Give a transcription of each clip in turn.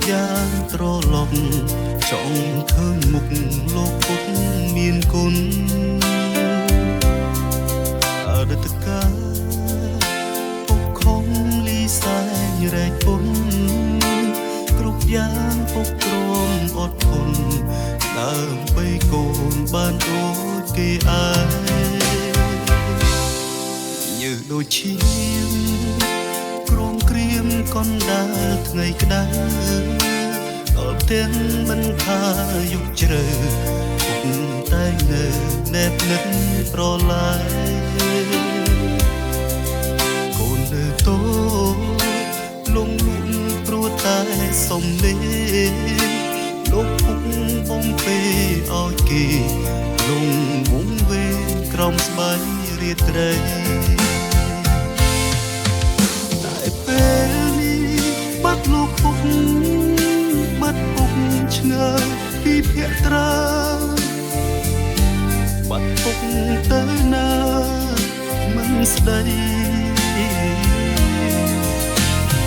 យ៉ាងត្រឡប់ចង់ឃើញមុខលោកពុកមានគុណអតីតកាលពុកខំលីសែងរែកពុនគ្រប់យ៉ាងពុកព្រមអត់ធន់ដើម្បីកូនបានដូចគេឯងញើសដូចឈាមក្រំក្រៀមកណ្ដាលថ្ងៃក្តៅដល់ផ្ទះមិនថាយប់ជ្រៅពុកតែងនៅណែបនឹកប្រឡាយកូននៅតូលងលក់ព្រោះតែសុំលេលោកពុកបំពេឲ្យគេលងវងវេក្រំស្បៃរាត្រីតែពេលនេះបាត់លោកពុកបាត់ពុកឆ្ងាយពីភក្ត្រាបាត់ពុកទៅណាមិនស្ដី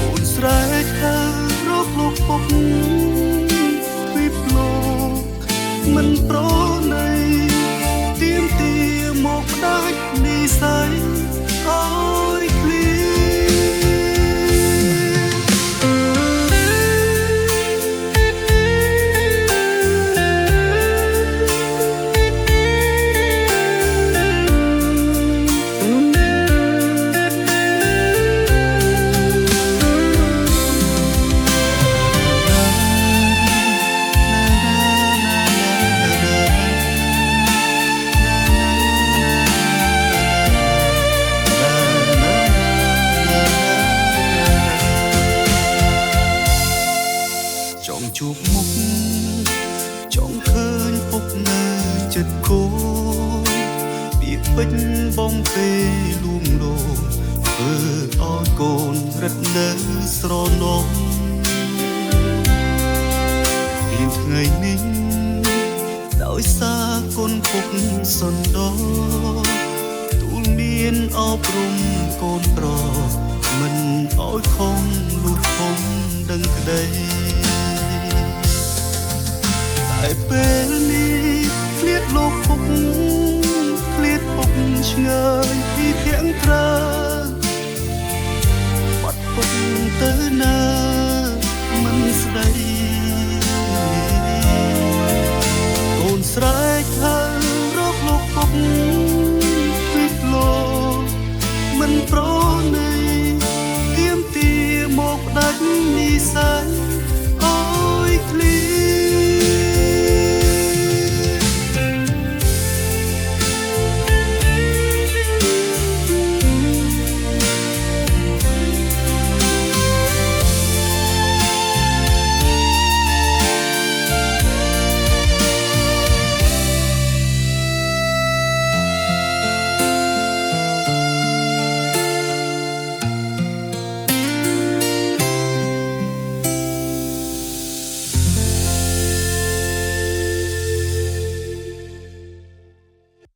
អូនស្រែកហៅរកលោកពុកពីផ្លោកមិនប្រណីទៀមទាមកផ្ដាច់និស័យឲ្យឃ្លៀជួបមុខចង់ឃើញពុកនៅចិត្តគូពាក្យពេចន៍បំពេលួងលោមធ្វើឲ្យកូនរត់នៅស្រណោមពីថ្ងៃនេះដោយសារគុណពុកសន្តោទូលមានអប់រំកូនប្រុសមិនឲ្យខំលួចធំដឹងក្តីតែពេលនេះឃ្លាតលោកពុកឃ្លាតពុកឆ្ងាយពីភក្ត្រាបាត់ពុកទៅណាមិនស្ដីកូនស្រែកហៅរកលោកពុកពីលោកមិនប្រណីទៀមទាមកដាច់និស័យ